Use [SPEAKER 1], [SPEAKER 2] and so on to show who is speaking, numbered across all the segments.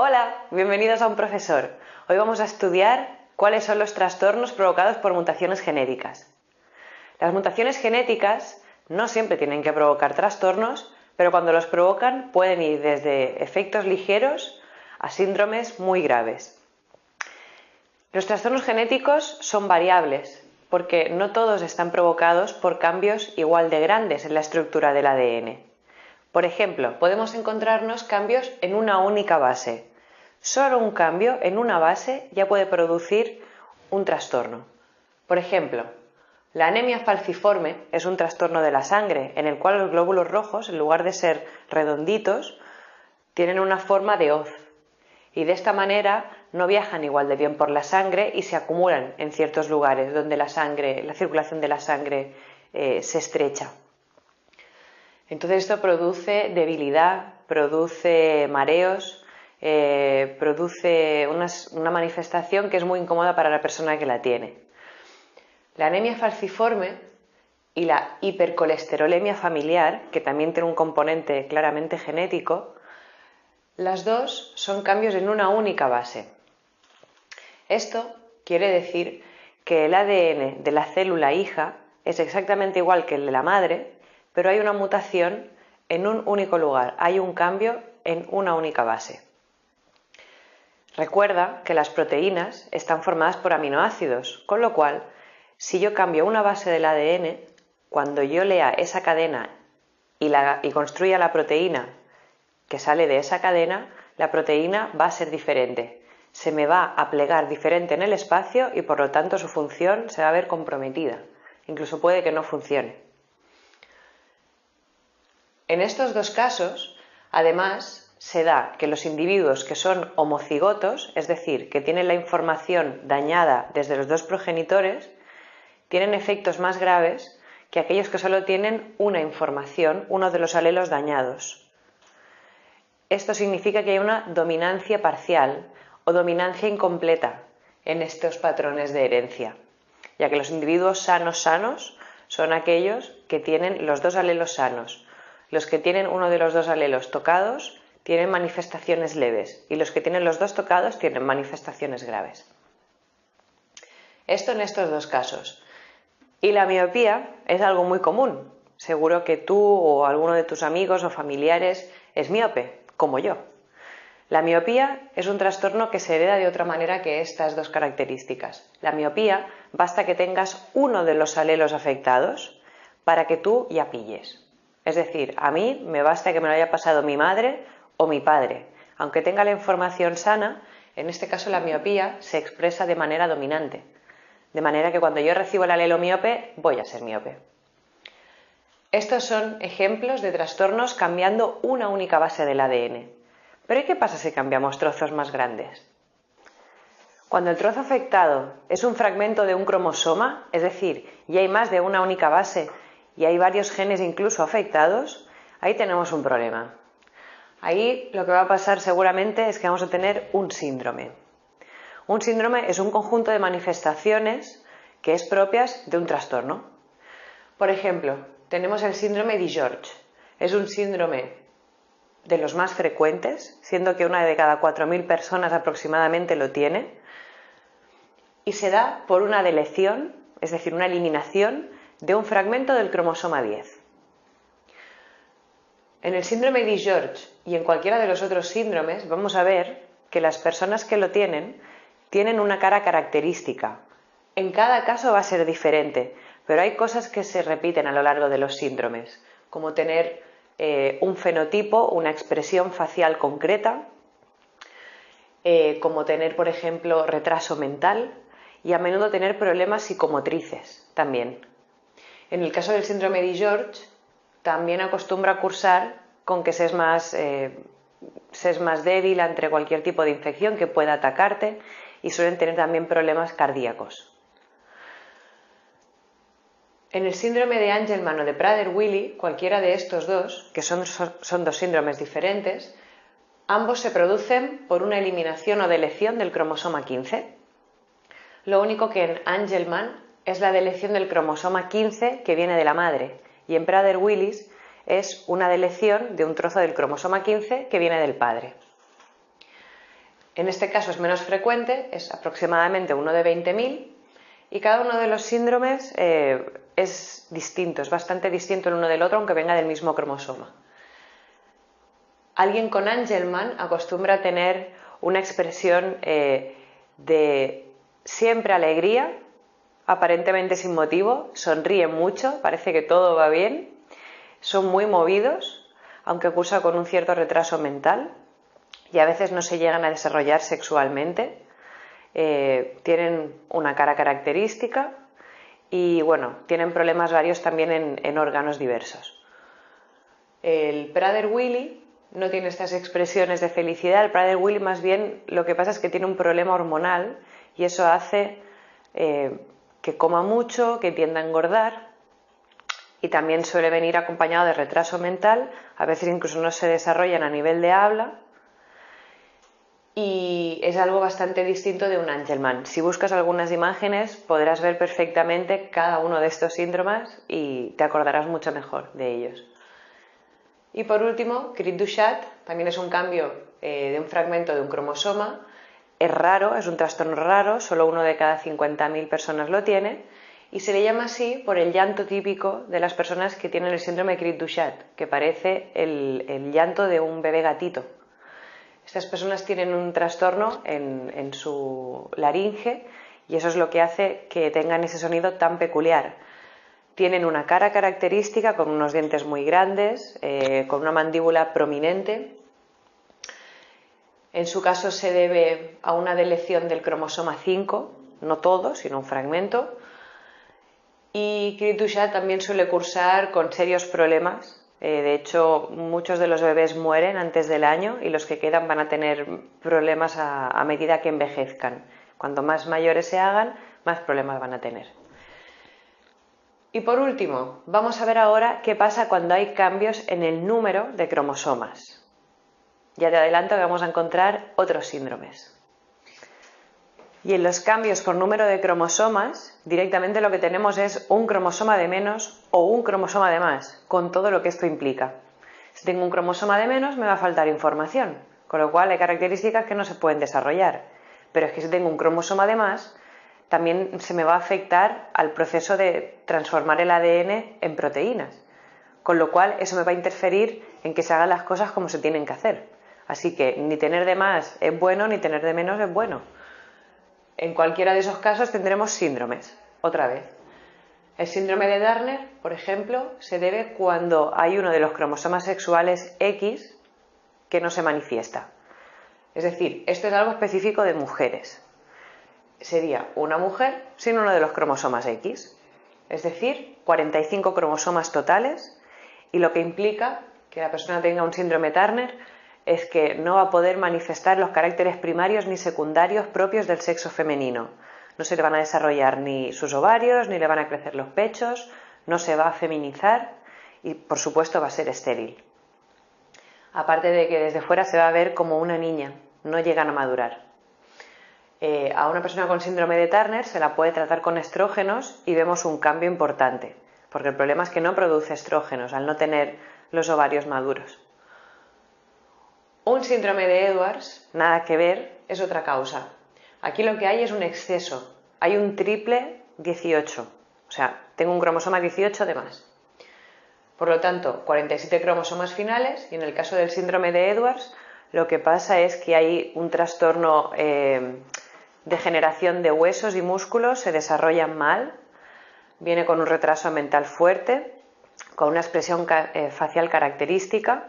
[SPEAKER 1] Hola, bienvenidos a Un Profesor. Hoy vamos a estudiar cuáles son los trastornos provocados por mutaciones genéticas. Las mutaciones genéticas no siempre tienen que provocar trastornos, pero cuando los provocan pueden ir desde efectos ligeros a síndromes muy graves. Los trastornos genéticos son variables porque no todos están provocados por cambios igual de grandes en la estructura del ADN. Por ejemplo, podemos encontrarnos cambios en una única base. Solo un cambio en una base ya puede producir un trastorno. Por ejemplo, la anemia falciforme es un trastorno de la sangre en el cual los glóbulos rojos, en lugar de ser redonditos, tienen una forma de hoz y de esta manera no viajan igual de bien por la sangre y se acumulan en ciertos lugares donde la circulación de la sangre se estrecha. Entonces esto produce debilidad, produce mareos, produce una manifestación que es muy incómoda para la persona que la tiene. La anemia falciforme y la hipercolesterolemia familiar, que también tiene un componente claramente genético, las dos son cambios en una única base. Esto quiere decir que el ADN de la célula hija es exactamente igual que el de la madre, pero hay una mutación en un único lugar, hay un cambio en una única base. Recuerda que las proteínas están formadas por aminoácidos, con lo cual, si yo cambio una base del ADN, cuando yo lea esa cadena y construya la proteína que sale de esa cadena, la proteína va a ser diferente. Se me va a plegar diferente en el espacio y por lo tanto su función se va a ver comprometida. Incluso puede que no funcione. En estos dos casos, además, se da que los individuos que son homocigotos, es decir, que tienen la información dañada desde los dos progenitores, tienen efectos más graves que aquellos que solo tienen una información, uno de los alelos dañados. Esto significa que hay una dominancia parcial o dominancia incompleta en estos patrones de herencia, ya que los individuos sanos son aquellos que tienen los dos alelos sanos. Los que tienen uno de los dos alelos tocados tienen manifestaciones leves y los que tienen los dos tocados tienen manifestaciones graves. Esto en estos dos casos. Y la miopía es algo muy común. Seguro que tú o alguno de tus amigos o familiares es miope, como yo. La miopía es un trastorno que se hereda de otra manera que estas dos características. La miopía basta que tengas uno de los alelos afectados para que tú ya pilles. Es decir, a mí me basta que me lo haya pasado mi madre o mi padre. Aunque tenga la información sana, en este caso la miopía se expresa de manera dominante. De manera que cuando yo recibo el alelo miope, voy a ser miope. Estos son ejemplos de trastornos cambiando una única base del ADN. Pero ¿y qué pasa si cambiamos trozos más grandes? Cuando el trozo afectado es un fragmento de un cromosoma, es decir, y hay más de una única base y hay varios genes incluso afectados, ahí tenemos un problema. Ahí lo que va a pasar seguramente es que vamos a tener un síndrome. Un síndrome es un conjunto de manifestaciones que es propias de un trastorno. Por ejemplo, tenemos el síndrome de George. Es un síndrome de los más frecuentes, siendo que una de cada 4.000 personas aproximadamente lo tiene, y se da por una deleción, es decir, una eliminación de un fragmento del cromosoma 10. En el síndrome de George y en cualquiera de los otros síndromes vamos a ver que las personas que lo tienen una cara característica. En cada caso va a ser diferente, pero hay cosas que se repiten a lo largo de los síndromes, como tener un fenotipo, una expresión facial concreta, como tener, por ejemplo, retraso mental y a menudo tener problemas psicomotrices también. En el caso del síndrome de George, también acostumbra a cursar con que se es más débil ante cualquier tipo de infección que pueda atacarte y suelen tener también problemas cardíacos. En el síndrome de Angelman o de Prader-Willi, cualquiera de estos dos, que son dos síndromes diferentes, ambos se producen por una eliminación o deleción del cromosoma 15. Lo único que en Angelman es la deleción del cromosoma 15 que viene de la madre y en Prader-Willi es una deleción de un trozo del cromosoma 15 que viene del padre. En este caso es menos frecuente, es aproximadamente uno de 20.000, y cada uno de los síndromes es distinto, es bastante distinto el uno del otro, aunque venga del mismo cromosoma. Alguien con Angelman acostumbra a tener una expresión de siempre alegría, aparentemente sin motivo, sonríen mucho, parece que todo va bien, son muy movidos, aunque cursa con un cierto retraso mental, y a veces no se llegan a desarrollar sexualmente. Tienen una cara característica y bueno, tienen problemas varios también en órganos diversos. El Prader-Willi no tiene estas expresiones de felicidad. El Prader-Willi más bien lo que pasa es que tiene un problema hormonal y eso hace que coma mucho, que tienda a engordar, y también suele venir acompañado de retraso mental, a veces incluso no se desarrollan a nivel de habla, y es algo bastante distinto de un Angelman. Si buscas algunas imágenes podrás ver perfectamente cada uno de estos síndromes y te acordarás mucho mejor de ellos. Y por último, Cri-du-Chat también es un cambio de un fragmento de un cromosoma. Es raro, es un trastorno raro, solo uno de cada 50.000 personas lo tiene, y se le llama así por el llanto típico de las personas que tienen el síndrome de Cri-du-Chat, que parece el llanto de un bebé gatito. Estas personas tienen un trastorno en su laringe y eso es lo que hace que tengan ese sonido tan peculiar. Tienen una cara característica con unos dientes muy grandes, con una mandíbula prominente. En su caso se debe a una deleción del cromosoma 5, no todo, sino un fragmento. Y Cri-du-Chat también suele cursar con serios problemas. De hecho, muchos de los bebés mueren antes del año y los que quedan van a tener problemas a medida que envejezcan. Cuanto más mayores se hagan, más problemas van a tener. Y por último, vamos a ver ahora qué pasa cuando hay cambios en el número de cromosomas. Ya te adelanto que vamos a encontrar otros síndromes. Y en los cambios por número de cromosomas, directamente lo que tenemos es un cromosoma de menos o un cromosoma de más, con todo lo que esto implica. Si tengo un cromosoma de menos, me va a faltar información, con lo cual hay características que no se pueden desarrollar. Pero es que si tengo un cromosoma de más, también se me va a afectar al proceso de transformar el ADN en proteínas, con lo cual eso me va a interferir en que se hagan las cosas como se tienen que hacer. Así que ni tener de más es bueno, ni tener de menos es bueno. En cualquiera de esos casos tendremos síndromes, otra vez. El síndrome de Turner, por ejemplo, se debe cuando hay uno de los cromosomas sexuales X que no se manifiesta. Es decir, esto es algo específico de mujeres. Sería una mujer sin uno de los cromosomas X, es decir, 45 cromosomas totales, y lo que implica que la persona tenga un síndrome Turner es que no va a poder manifestar los caracteres primarios ni secundarios propios del sexo femenino. No se le van a desarrollar ni sus ovarios, ni le van a crecer los pechos, no se va a feminizar y, por supuesto, va a ser estéril. Aparte de que desde fuera se va a ver como una niña, no llegan a madurar. A una persona con síndrome de Turner se la puede tratar con estrógenos y vemos un cambio importante, porque el problema es que no produce estrógenos al no tener los ovarios maduros. Un síndrome de Edwards, nada que ver, es otra causa. Aquí lo que hay es un exceso. Hay un triple 18. O sea, tengo un cromosoma 18 de más. Por lo tanto, 47 cromosomas finales y en el caso del síndrome de Edwards lo que pasa es que hay un trastorno de generación de huesos y músculos, se desarrollan mal, viene con un retraso mental fuerte, con una expresión facial característica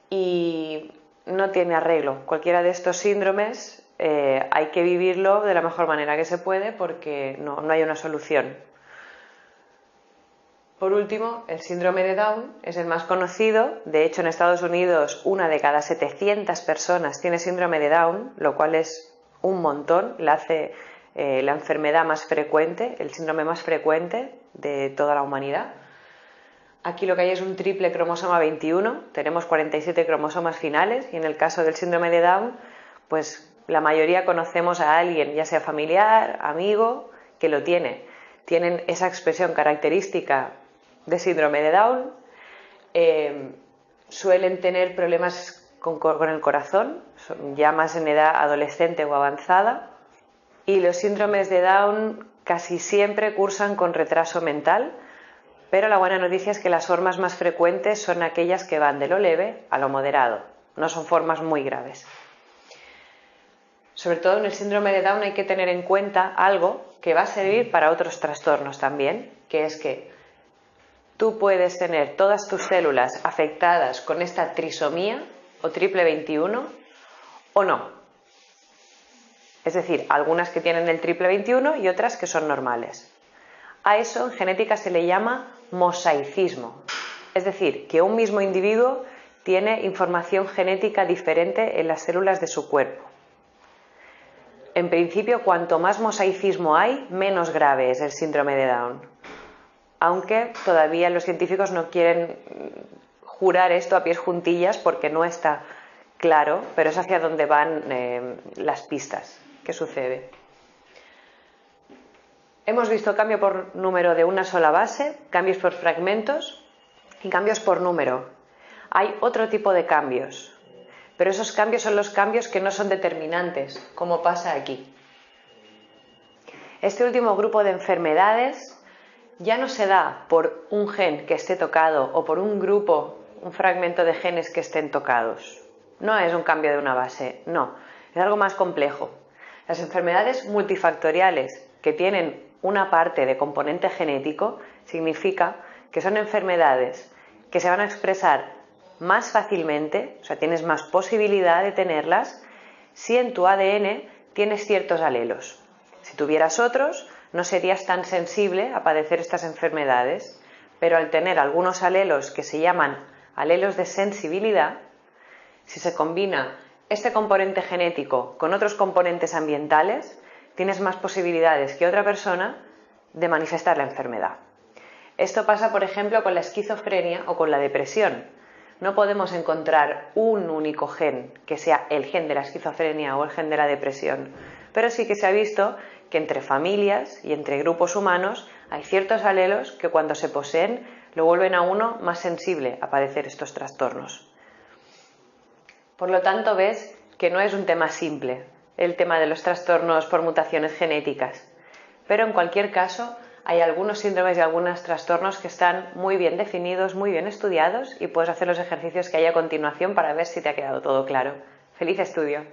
[SPEAKER 1] y no tiene arreglo. Cualquiera de estos síndromes hay que vivirlo de la mejor manera que se puede porque no hay una solución. Por último, el síndrome de Down es el más conocido. De hecho, en Estados Unidos, una de cada 700 personas tiene síndrome de Down, lo cual es un montón. La hace la enfermedad más frecuente, el síndrome más frecuente de toda la humanidad. Aquí lo que hay es un triple cromosoma 21, tenemos 47 cromosomas finales y en el caso del síndrome de Down, pues la mayoría conocemos a alguien, ya sea familiar, amigo, que lo tiene. Tienen esa expresión característica de síndrome de Down, suelen tener problemas con el corazón, ya más en edad adolescente o avanzada, y los síndromes de Down casi siempre cursan con retraso mental, pero la buena noticia es que las formas más frecuentes son aquellas que van de lo leve a lo moderado, no son formas muy graves. Sobre todo en el síndrome de Down hay que tener en cuenta algo que va a servir para otros trastornos también, que es que tú puedes tener todas tus células afectadas con esta trisomía o triple 21 o no. Es decir, algunas que tienen el triple 21 y otras que son normales. A eso en genética se le llama mosaicismo. Es decir, que un mismo individuo tiene información genética diferente en las células de su cuerpo. En principio, cuanto más mosaicismo hay, menos grave es el síndrome de Down. Aunque todavía los científicos no quieren jurar esto a pies juntillas porque no está claro, pero es hacia donde van las pistas. ¿Qué sucede? Hemos visto cambio por número de una sola base, cambios por fragmentos y cambios por número. Hay otro tipo de cambios. Pero esos cambios son los cambios que no son determinantes, como pasa aquí. Este último grupo de enfermedades ya no se da por un gen que esté tocado o por un grupo, un fragmento de genes que estén tocados. No es un cambio de una base, no, es algo más complejo. Las enfermedades multifactoriales que tienen una parte de componente genético significa que son enfermedades que se van a expresar más fácilmente, o sea, tienes más posibilidad de tenerlas si en tu ADN tienes ciertos alelos. Si tuvieras otros, no serías tan sensible a padecer estas enfermedades, pero al tener algunos alelos que se llaman alelos de sensibilidad, si se combina este componente genético con otros componentes ambientales, tienes más posibilidades que otra persona de manifestar la enfermedad. Esto pasa, por ejemplo, con la esquizofrenia o con la depresión. No podemos encontrar un único gen que sea el gen de la esquizofrenia o el gen de la depresión, pero sí que se ha visto que entre familias y entre grupos humanos hay ciertos alelos que cuando se poseen lo vuelven a uno más sensible a padecer estos trastornos. Por lo tanto, ves que no es un tema simple el tema de los trastornos por mutaciones genéticas, pero en cualquier caso hay algunos síndromes y algunos trastornos que están muy bien definidos, muy bien estudiados y puedes hacer los ejercicios que hay a continuación para ver si te ha quedado todo claro. ¡Feliz estudio!